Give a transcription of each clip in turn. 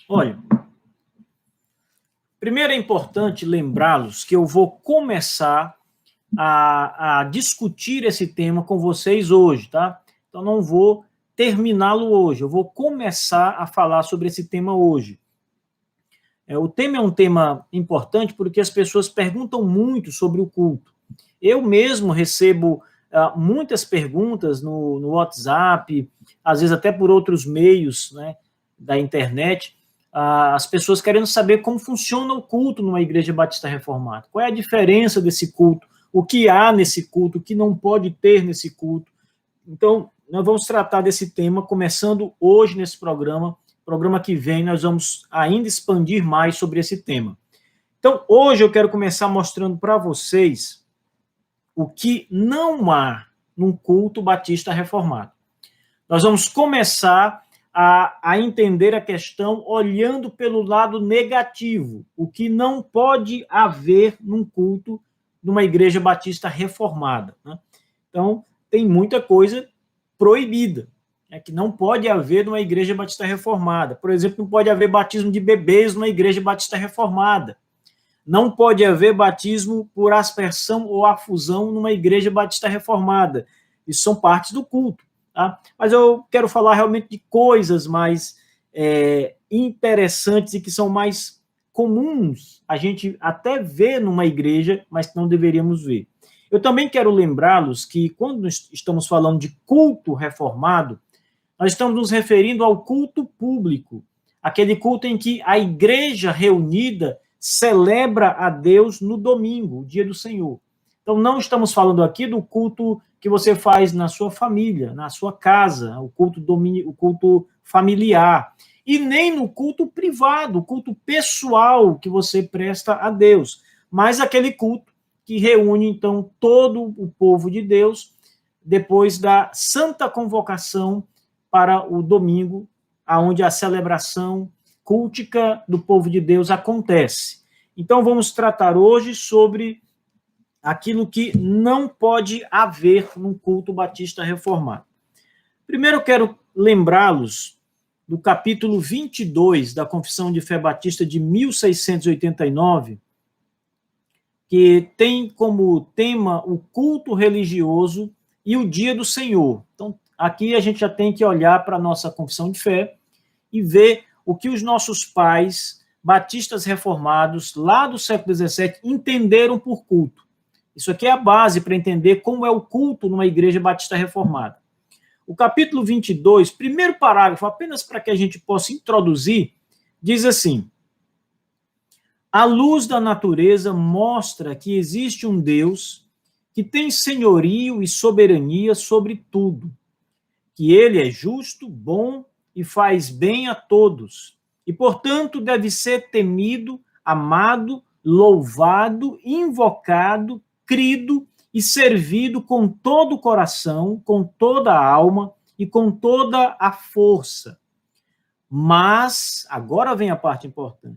Olha, primeiro é importante lembrá-los que eu vou começar a discutir esse tema com vocês hoje, tá? Então não vou terminá-lo hoje, eu vou começar a falar sobre esse tema hoje. O tema é um tema importante porque as pessoas perguntam muito sobre o culto. Eu mesmo recebo muitas perguntas no WhatsApp, às vezes até por outros meios, né, da internet, as pessoas querendo saber como funciona o culto numa igreja batista reformada. Qual é a diferença desse culto? O que há nesse culto? O que não pode ter nesse culto? Então, nós vamos tratar desse tema começando hoje nesse programa. Programa que vem, nós vamos ainda expandir mais sobre esse tema. Então, hoje eu quero começar mostrando para vocês o que não há num culto batista reformado. Nós vamos começar a entender a questão olhando pelo lado negativo, o que não pode haver num culto numa igreja batista reformada, né? Então, tem muita coisa proibida, que não pode haver numa igreja batista reformada. Por exemplo, não pode haver batismo de bebês numa igreja batista reformada. Não pode haver batismo por aspersão ou afusão numa igreja batista reformada. Isso são partes do culto. Tá? Mas eu quero falar realmente de coisas mais interessantes e que são mais comuns a gente até ver numa igreja, mas que não deveríamos ver. Eu também quero lembrá-los que quando estamos falando de culto reformado, nós estamos nos referindo ao culto público, aquele culto em que a igreja reunida celebra a Deus no domingo, o dia do Senhor. Então, não estamos falando aqui do culto que você faz na sua família, na sua casa, o culto familiar, e nem no culto privado, o culto pessoal que você presta a Deus, mas aquele culto que reúne, então, todo o povo de Deus depois da santa convocação para o domingo, onde a celebração cultica do povo de Deus acontece. Então, vamos tratar hoje sobre aquilo que não pode haver num culto batista reformado. Primeiro, eu quero lembrá-los do capítulo 22 da Confissão de Fé Batista de 1689, que tem como tema o culto religioso e o dia do Senhor. Então, aqui a gente já tem que olhar para a nossa confissão de fé e ver o que os nossos pais batistas reformados, lá do século XVII, entenderam por culto. Isso aqui é a base para entender como é o culto numa igreja batista reformada. O capítulo 22, primeiro parágrafo, apenas para que a gente possa introduzir, diz assim: a luz da natureza mostra que existe um Deus que tem senhorio e soberania sobre tudo, que ele é justo, bom e faz bem a todos, e, portanto, deve ser temido, amado, louvado, invocado, crido e servido com todo o coração, com toda a alma e com toda a força. Mas, agora vem a parte importante,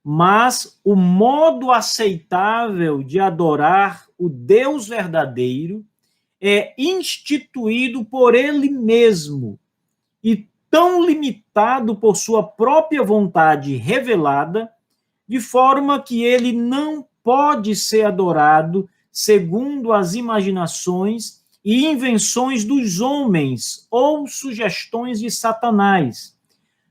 mas o modo aceitável de adorar o Deus verdadeiro é instituído por ele mesmo e tão limitado por sua própria vontade revelada, de forma que ele não pode ser adorado segundo as imaginações e invenções dos homens ou sugestões de Satanás,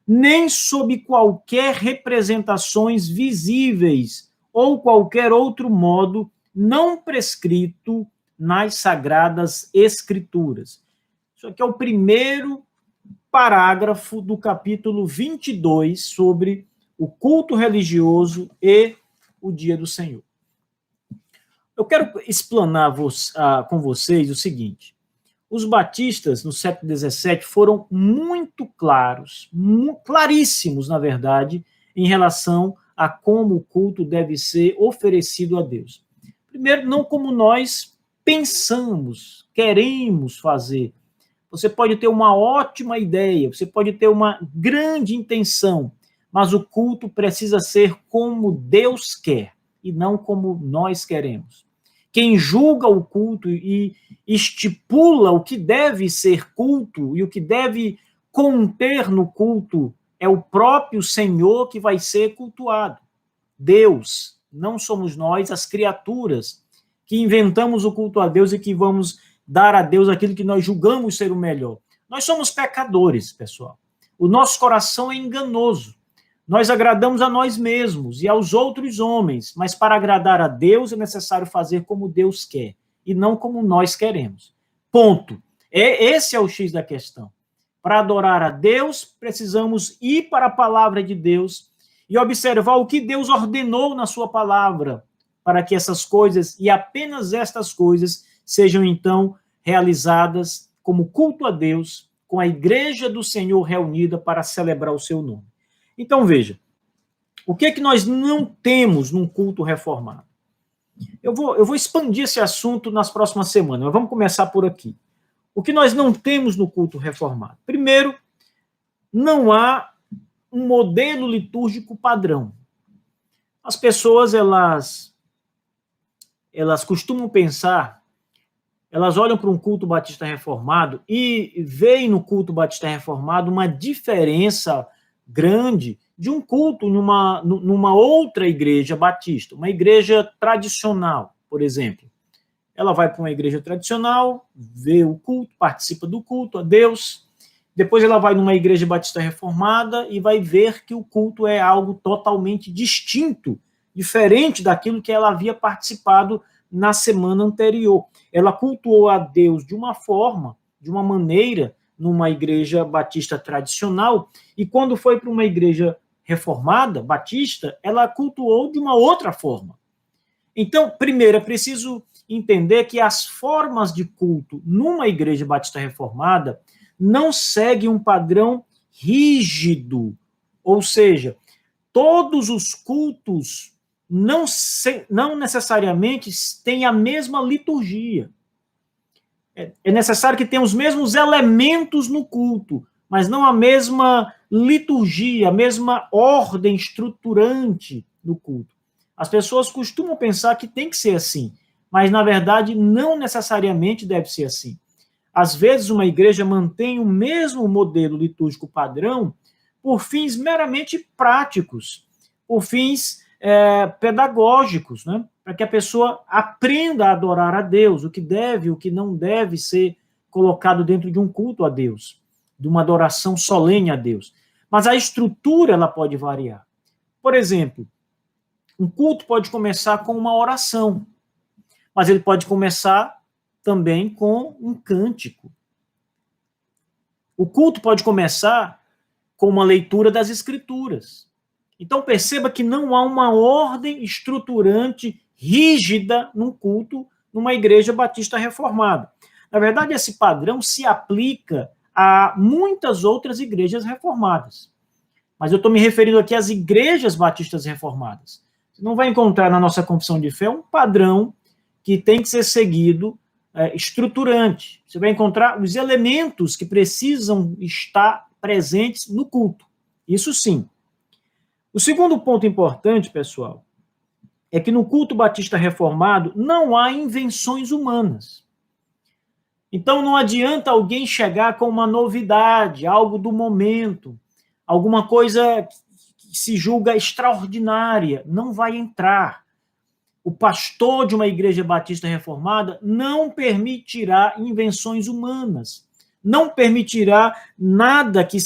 nem sob qualquer representações visíveis ou qualquer outro modo não prescrito nas Sagradas Escrituras. Isso aqui é o primeiro parágrafo do capítulo 22 sobre o culto religioso e o dia do Senhor. Eu quero explanar com vocês o seguinte: os batistas no século XVII foram muito claros, claríssimos, na verdade, em relação a como o culto deve ser oferecido a Deus. Primeiro, não como nós pensamos, queremos fazer. Você pode ter uma ótima ideia, você pode ter uma grande intenção, mas o culto precisa ser como Deus quer e não como nós queremos. Quem julga o culto e estipula o que deve ser culto e o que deve conter no culto é o próprio Senhor que vai ser cultuado. Deus, não somos nós, as criaturas, que inventamos o culto a Deus e que vamos dar a Deus aquilo que nós julgamos ser o melhor. Nós somos pecadores, pessoal. O nosso coração é enganoso. Nós agradamos a nós mesmos e aos outros homens, mas para agradar a Deus é necessário fazer como Deus quer e não como nós queremos. Ponto. Esse é o X da questão. Para adorar a Deus, precisamos ir para a palavra de Deus e observar o que Deus ordenou na sua palavra, para que essas coisas, e apenas estas coisas, sejam então realizadas como culto a Deus, com a igreja do Senhor reunida para celebrar o seu nome. Então, veja, o que é que nós não temos num culto reformado? Eu vou expandir esse assunto nas próximas semanas, mas vamos começar por aqui. O que nós não temos no culto reformado? Primeiro, não há um modelo litúrgico padrão. As pessoas, elas costumam pensar, elas olham para um culto batista reformado e veem no culto batista reformado uma diferença grande de um culto numa outra igreja batista, uma igreja tradicional, por exemplo. Ela vai para uma igreja tradicional, vê o culto, participa do culto a Deus, depois ela vai numa igreja batista reformada e vai ver que o culto é algo totalmente distinto, diferente daquilo que ela havia participado na semana anterior. Ela cultuou a Deus de uma forma, de uma maneira, numa igreja batista tradicional, e quando foi para uma igreja reformada, batista, ela cultuou de uma outra forma. Então, primeiro, é preciso entender que as formas de culto numa igreja batista reformada não seguem um padrão rígido, ou seja, todos os cultos não necessariamente têm a mesma liturgia. É necessário que tenha os mesmos elementos no culto, mas não a mesma liturgia, a mesma ordem estruturante no culto. As pessoas costumam pensar que tem que ser assim, mas, na verdade, não necessariamente deve ser assim. Às vezes, uma igreja mantém o mesmo modelo litúrgico padrão por fins meramente práticos, por fins pedagógicos, né? Para que a pessoa aprenda a adorar a Deus, o que deve, o que não deve ser colocado dentro de um culto a Deus, de uma adoração solene a Deus. Mas a estrutura ela pode variar. Por exemplo, um culto pode começar com uma oração, mas ele pode começar também com um cântico. O culto pode começar com uma leitura das Escrituras. Então perceba que não há uma ordem estruturante rígida num culto numa igreja batista reformada. Na verdade, esse padrão se aplica a muitas outras igrejas reformadas. Mas eu estou me referindo aqui às igrejas batistas reformadas. Você não vai encontrar na nossa confissão de fé um padrão que tem que ser seguido estruturante. Você vai encontrar os elementos que precisam estar presentes no culto. Isso sim. O segundo ponto importante, pessoal, é que no culto batista reformado não há invenções humanas. Então não adianta alguém chegar com uma novidade, algo do momento, alguma coisa que se julga extraordinária, não vai entrar. O pastor de uma igreja batista reformada não permitirá invenções humanas, não permitirá nada que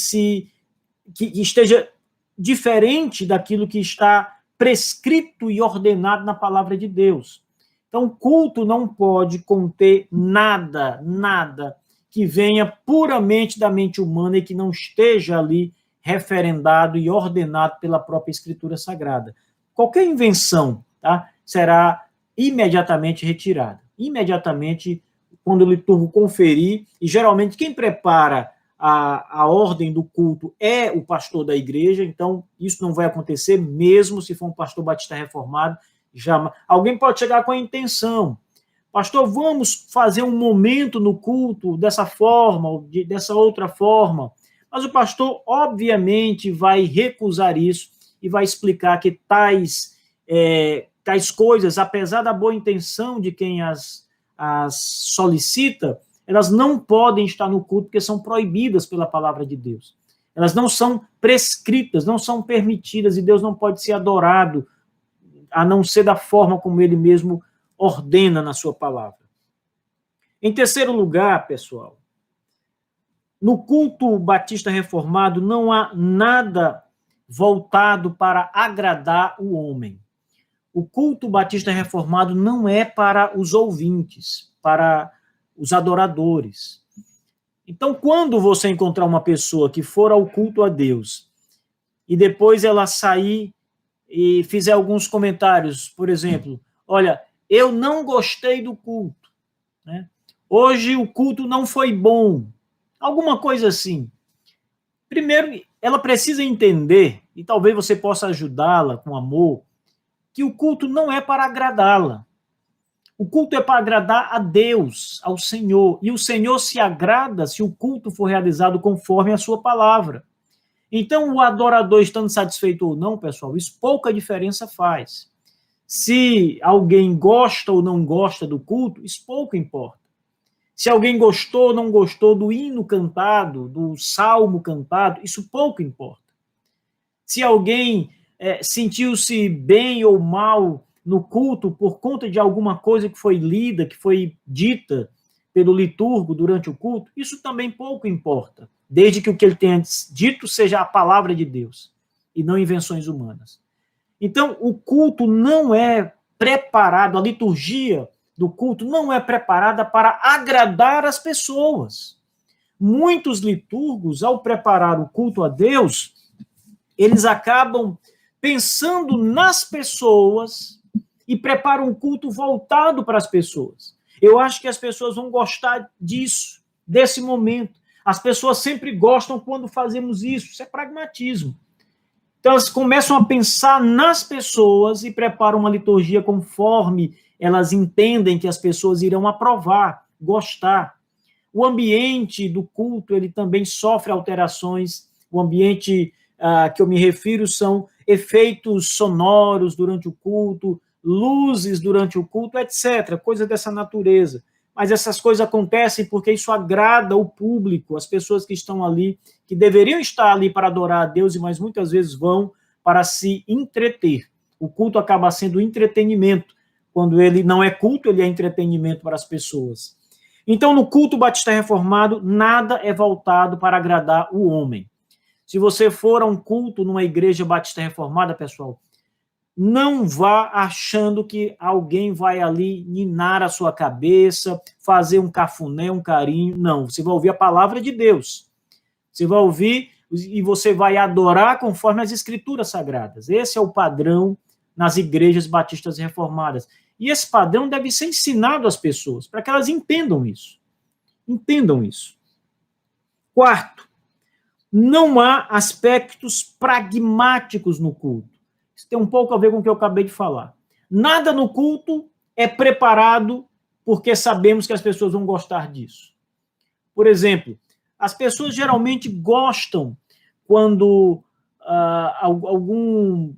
esteja diferente daquilo que está prescrito e ordenado na palavra de Deus. Então, o culto não pode conter nada que venha puramente da mente humana e que não esteja ali referendado e ordenado pela própria Escritura Sagrada. Qualquer invenção, tá, será imediatamente retirada. Imediatamente, quando o liturgo conferir, e geralmente quem prepara a ordem do culto é o pastor da igreja, então isso não vai acontecer mesmo se for um pastor batista reformado. Alguém pode chegar com a intenção, pastor, vamos fazer um momento no culto dessa forma, ou dessa outra forma, mas o pastor obviamente vai recusar isso e vai explicar que tais coisas, apesar da boa intenção de quem as solicita, elas não podem estar no culto porque são proibidas pela palavra de Deus. Elas não são prescritas, não são permitidas, e Deus não pode ser adorado a não ser da forma como ele mesmo ordena na sua palavra. Em terceiro lugar, pessoal, no culto batista reformado não há nada voltado para agradar o homem. O culto batista reformado não é para os ouvintes, para os adoradores. Então, quando você encontrar uma pessoa que for ao culto a Deus e depois ela sair e fizer alguns comentários, por exemplo, olha, eu não gostei do culto, né? Hoje o culto não foi bom, alguma coisa assim. Primeiro, ela precisa entender, e talvez você possa ajudá-la com amor, que o culto não é para agradá-la. O culto é para agradar a Deus, ao Senhor. E o Senhor se agrada se o culto for realizado conforme a sua palavra. Então, o adorador estando satisfeito ou não, pessoal, isso pouca diferença faz. Se alguém gosta ou não gosta do culto, isso pouco importa. Se alguém gostou ou não gostou do hino cantado, do salmo cantado, isso pouco importa. Se alguém sentiu-se bem ou mal no culto por conta de alguma coisa que foi lida, que foi dita pelo liturgo durante o culto, isso também pouco importa, desde que o que ele tenha dito seja a palavra de Deus e não invenções humanas. Então, o culto não é preparado, a liturgia do culto não é preparada para agradar as pessoas. Muitos liturgos, ao preparar o culto a Deus, eles acabam pensando nas pessoas e preparam um culto voltado para as pessoas. Eu acho que as pessoas vão gostar disso, desse momento. As pessoas sempre gostam quando fazemos isso é pragmatismo. Então, elas começam a pensar nas pessoas e preparam uma liturgia conforme elas entendem que as pessoas irão aprovar, gostar. O ambiente do culto, ele também sofre alterações. O ambiente que eu me refiro são efeitos sonoros durante o culto, luzes durante o culto, etc., coisa dessa natureza. Mas essas coisas acontecem porque isso agrada o público, as pessoas que estão ali, que deveriam estar ali para adorar a Deus, mas muitas vezes vão para se entreter. O culto acaba sendo entretenimento. Quando ele não é culto, ele é entretenimento para as pessoas. Então, no culto batista reformado, nada é voltado para agradar o homem. Se você for a um culto numa igreja batista reformada, pessoal, não vá achando que alguém vai ali ninar a sua cabeça, fazer um cafuné, um carinho. Não, você vai ouvir a palavra de Deus. Você vai ouvir e você vai adorar conforme as escrituras sagradas. Esse é o padrão nas igrejas batistas reformadas. E esse padrão deve ser ensinado às pessoas, para que elas entendam isso. Entendam isso. Quarto, não há aspectos pragmáticos no culto. Isso tem um pouco a ver com o que eu acabei de falar. Nada no culto é preparado porque sabemos que as pessoas vão gostar disso. Por exemplo, as pessoas geralmente gostam quando algum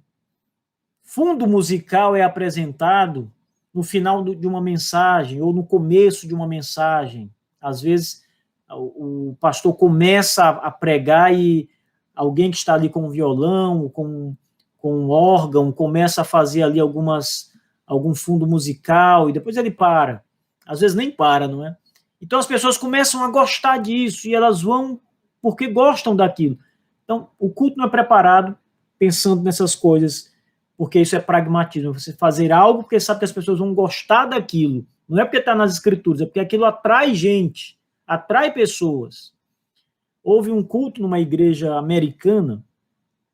fundo musical é apresentado no final de uma mensagem ou no começo de uma mensagem. Às vezes, o pastor começa a pregar e alguém que está ali com violão, com um órgão, começa a fazer ali algum fundo musical e depois ele para. Às vezes nem para, não é? Então as pessoas começam a gostar disso e elas vão porque gostam daquilo. Então, o culto não é preparado pensando nessas coisas, porque isso é pragmatismo. Você fazer algo porque sabe que as pessoas vão gostar daquilo. Não é porque está nas escrituras, é porque aquilo atrai gente, atrai pessoas. Houve um culto numa igreja americana,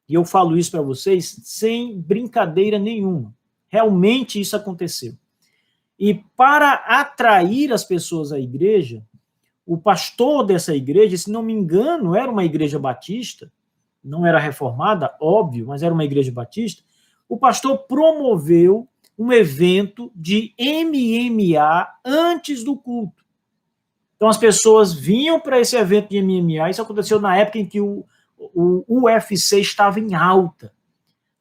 e eu falo isso para vocês sem brincadeira nenhuma. Realmente isso aconteceu. E para atrair as pessoas à igreja, o pastor dessa igreja, se não me engano, era uma igreja batista, não era reformada, óbvio, mas era uma igreja batista, o pastor promoveu um evento de MMA antes do culto. Então as pessoas vinham para esse evento de MMA, isso aconteceu na época em que o UFC estava em alta.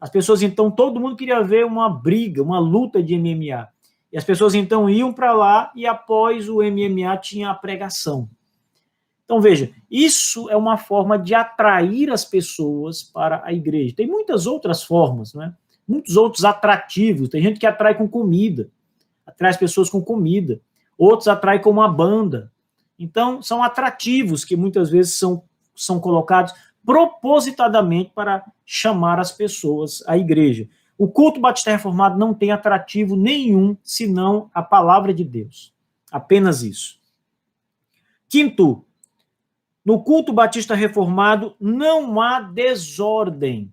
As pessoas, então, todo mundo queria ver uma briga, uma luta de MMA. E as pessoas, então, iam para lá e após o MMA tinha a pregação. Então, veja, isso é uma forma de atrair as pessoas para a igreja. Tem muitas outras formas, né? Muitos outros atrativos. Tem gente que atrai com comida, atrai as pessoas com comida. Outros atrai com uma banda. Então, são atrativos que muitas vezes são colocados propositadamente para chamar as pessoas à igreja. O culto batista reformado não tem atrativo nenhum, senão a palavra de Deus. Apenas isso. Quinto, no culto batista reformado não há desordem.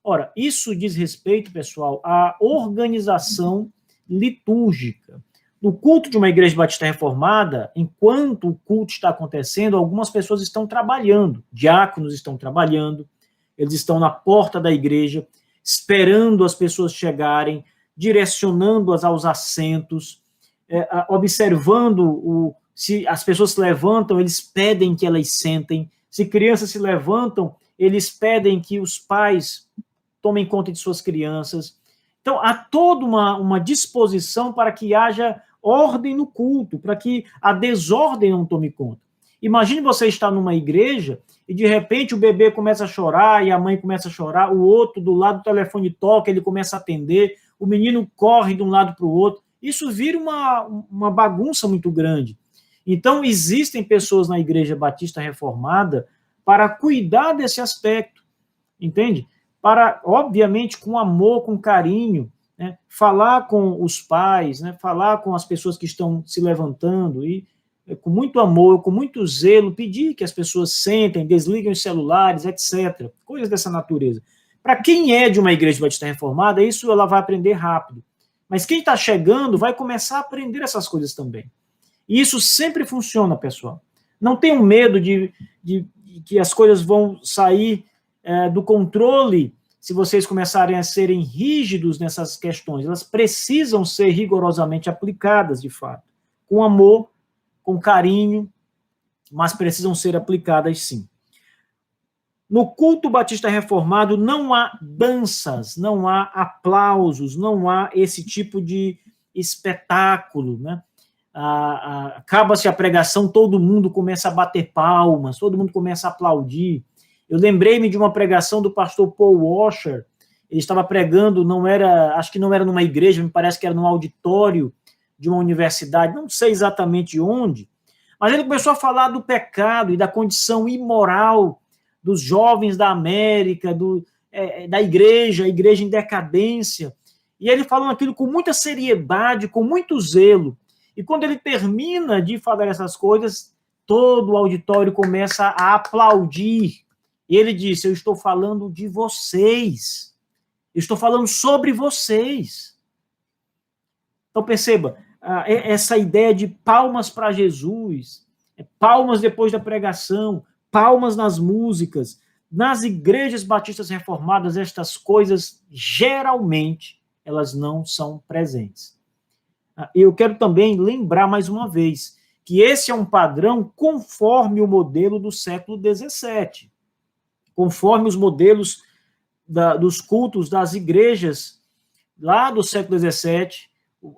Ora, isso diz respeito, pessoal, à organização litúrgica. No culto de uma igreja batista reformada, enquanto o culto está acontecendo, algumas pessoas estão trabalhando, diáconos estão trabalhando, eles estão na porta da igreja, esperando as pessoas chegarem, direcionando-as aos assentos, observando se as pessoas se levantam, eles pedem que elas sentem. Se crianças se levantam, eles pedem que os pais tomem conta de suas crianças. Então, há toda uma disposição para que haja ordem no culto, para que a desordem não tome conta. Imagine você estar numa igreja e, de repente, o bebê começa a chorar e a mãe começa a chorar, o outro do lado do telefone toca, ele começa a atender, o menino corre de um lado para o outro. Isso vira uma bagunça muito grande. Então, existem pessoas na Igreja Batista Reformada para cuidar desse aspecto, entende? Para, obviamente, com amor, com carinho, né, falar com os pais, né, falar com as pessoas que estão se levantando e, com muito amor, com muito zelo, pedir que as pessoas sentem, desliguem os celulares, etc. Coisas dessa natureza. Para quem é de uma Igreja Batista Reformada, isso ela vai aprender rápido. Mas quem está chegando vai começar a aprender essas coisas também. E isso sempre funciona, pessoal. Não tenham medo de que as coisas vão sair do controle se vocês começarem a serem rígidos nessas questões. Elas precisam ser rigorosamente aplicadas, de fato. Com amor, com carinho, mas precisam ser aplicadas, sim. No culto batista reformado não há danças, não há aplausos, não há esse tipo de espetáculo, né? Acaba-se a pregação, todo mundo começa a bater palmas, todo mundo começa a aplaudir. Eu lembrei-me de uma pregação do pastor Paul Washer, ele estava pregando, acho que não era numa igreja, me parece que era num auditório de uma universidade, não sei exatamente onde, mas ele começou a falar do pecado e da condição imoral dos jovens da América, da igreja, a igreja em decadência, e ele falando aquilo com muita seriedade, com muito zelo. E quando ele termina de falar essas coisas, todo o auditório começa a aplaudir. E ele disse: eu estou falando de vocês. Eu estou falando sobre vocês. Então, perceba, essa ideia de palmas para Jesus, palmas depois da pregação, palmas nas músicas. Nas igrejas batistas reformadas, estas coisas, geralmente, elas não são presentes. Eu quero também lembrar mais uma vez que esse é um padrão conforme o modelo do século XVII, conforme os modelos dos cultos das igrejas lá do século XVII,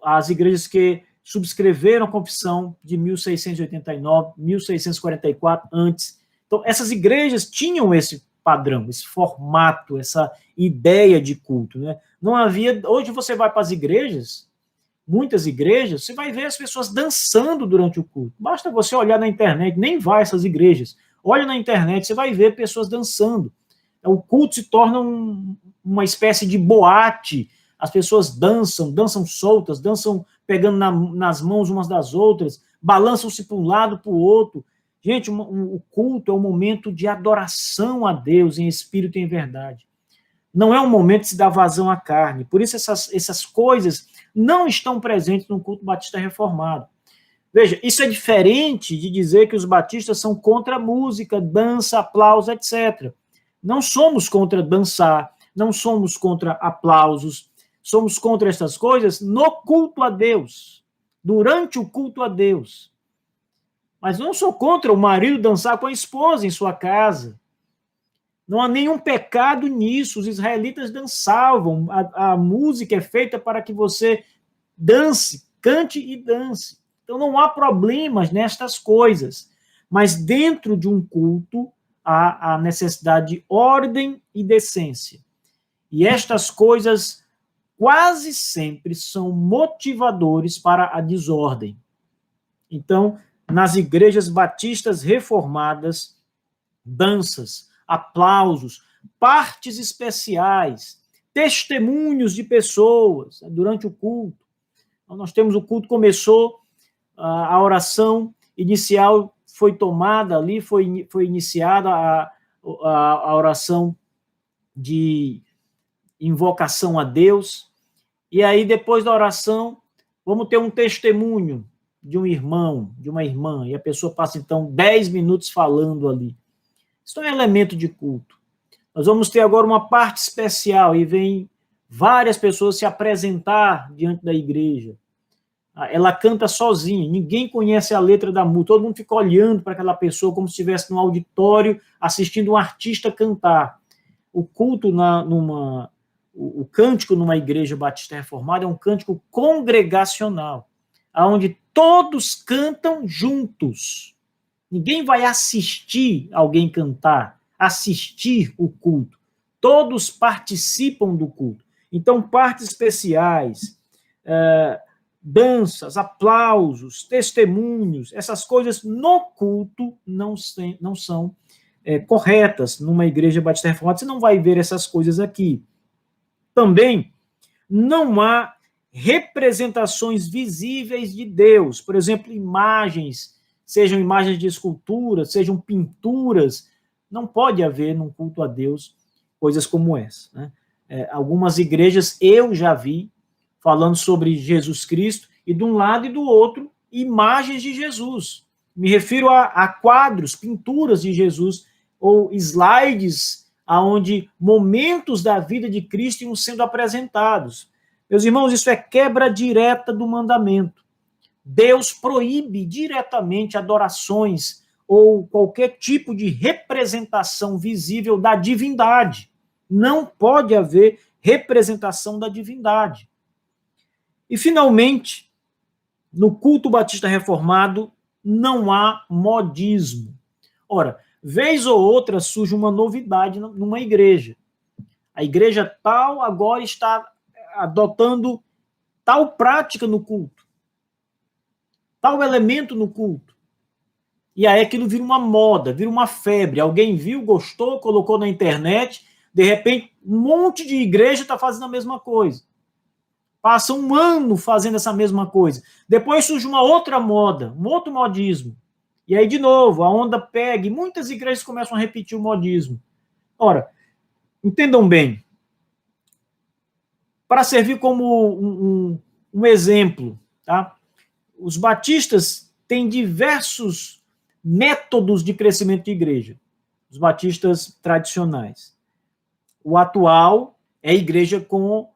as igrejas que subscreveram a confissão de 1689, 1644, antes. Então, essas igrejas tinham esse padrão, esse formato, essa ideia de culto, né? Não havia... Hoje você vai para as igrejas, muitas igrejas, você vai ver as pessoas dançando durante o culto. Basta você olhar na internet, nem vai a essas igrejas. Olha na internet, você vai ver pessoas dançando. O culto se torna uma espécie de boate. As pessoas dançam soltas, dançam pegando nas mãos umas das outras, balançam-se para um lado, para o outro. Gente, o culto é um momento de adoração a Deus em espírito e em verdade. Não é um momento de se dar vazão à carne. Por isso essas coisas não estão presentes no culto batista reformado. Veja, isso é diferente de dizer que os batistas são contra a música, dança, aplauso, etc. Não somos contra dançar, não somos contra aplausos, somos contra essas coisas no culto a Deus, durante o culto a Deus. Mas não sou contra o marido dançar com a esposa em sua casa. Não há nenhum pecado nisso. Os israelitas dançavam. A música é feita para que você dance, cante e dance. Então não há problemas nestas coisas. Mas dentro de um culto há a necessidade de ordem e decência. E estas coisas quase sempre são motivadores para a desordem. Então, nas igrejas batistas reformadas, danças, aplausos, partes especiais, testemunhos de pessoas durante o culto. Então, nós temos o culto começou, a oração inicial foi tomada ali, foi iniciada a oração de invocação a Deus, e aí depois da oração, vamos ter um testemunho de um irmão, de uma irmã, e a pessoa passa então 10 minutos falando ali. Isso é um elemento de culto. Nós vamos ter agora uma parte especial, e vem várias pessoas se apresentar diante da igreja. Ela canta sozinha, ninguém conhece a letra da música, todo mundo fica olhando para aquela pessoa como se estivesse num auditório assistindo um artista cantar. O culto o cântico numa igreja batista reformada é um cântico congregacional, onde todos cantam juntos. Ninguém vai assistir alguém cantar, assistir o culto. Todos participam do culto. Então, partes especiais, danças, aplausos, testemunhos, essas coisas no culto não são corretas numa igreja batista reformada. Você não vai ver essas coisas aqui. Também não há representações visíveis de Deus, por exemplo, imagens, sejam imagens de escultura, sejam pinturas, não pode haver num culto a Deus coisas como essa, né? Algumas igrejas eu já vi falando sobre Jesus Cristo, e de um lado e do outro, imagens de Jesus. Me refiro a quadros, pinturas de Jesus, ou slides, onde momentos da vida de Cristo iam sendo apresentados. Meus irmãos, isso é quebra direta do mandamento. Deus proíbe diretamente adorações ou qualquer tipo de representação visível da divindade. Não pode haver representação da divindade. E, finalmente, no culto batista reformado, não há modismo. Ora, vez ou outra surge uma novidade numa igreja. A igreja tal agora está adotando tal prática no culto, tal elemento no culto. E aí aquilo vira uma moda, vira uma febre. Alguém viu, gostou, colocou na internet, de repente um monte de igreja está fazendo a mesma coisa. Passa um ano fazendo essa mesma coisa. Depois surge uma outra moda, um outro modismo. E aí, de novo, a onda pega e muitas igrejas começam a repetir o modismo. Ora, entendam bem, para servir como um exemplo, tá? Os batistas têm diversos métodos de crescimento de igreja, os batistas tradicionais. O atual é a igreja com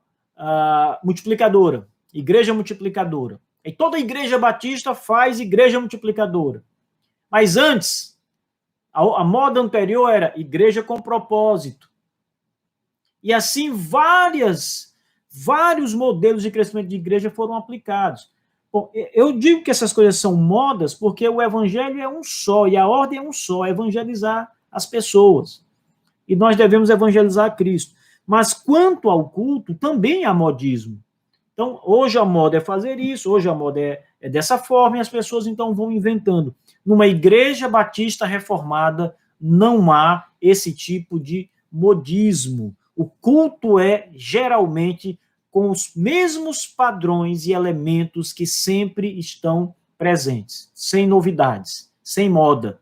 multiplicadora, igreja multiplicadora. E toda igreja batista faz igreja multiplicadora. Mas antes, a moda anterior era igreja com propósito. E assim vários modelos de crescimento de igreja foram aplicados. Bom, eu digo que essas coisas são modas porque o evangelho é um só, e a ordem é um só, é evangelizar as pessoas. E nós devemos evangelizar Cristo. Mas quanto ao culto, também há modismo. Então, hoje a moda é fazer isso, hoje a moda é dessa forma, e as pessoas então vão inventando. Numa igreja batista reformada, não há esse tipo de modismo. O culto é, geralmente, com os mesmos padrões e elementos que sempre estão presentes, sem novidades, sem moda.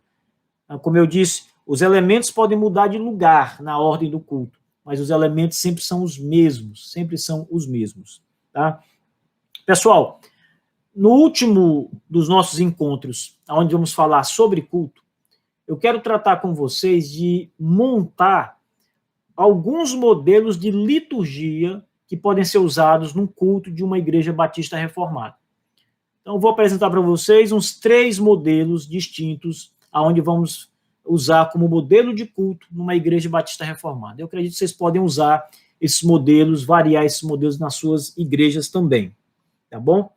Como eu disse, os elementos podem mudar de lugar na ordem do culto, mas os elementos sempre são os mesmos, sempre são os mesmos. Tá? Pessoal, no último dos nossos encontros, onde vamos falar sobre culto, eu quero tratar com vocês de montar alguns modelos de liturgia que podem ser usados num culto de uma igreja batista reformada. Então, eu vou apresentar para vocês uns 3 modelos distintos, onde vamos usar como modelo de culto numa igreja batista reformada. Eu acredito que vocês podem usar esses modelos, variar esses modelos nas suas igrejas também, tá bom?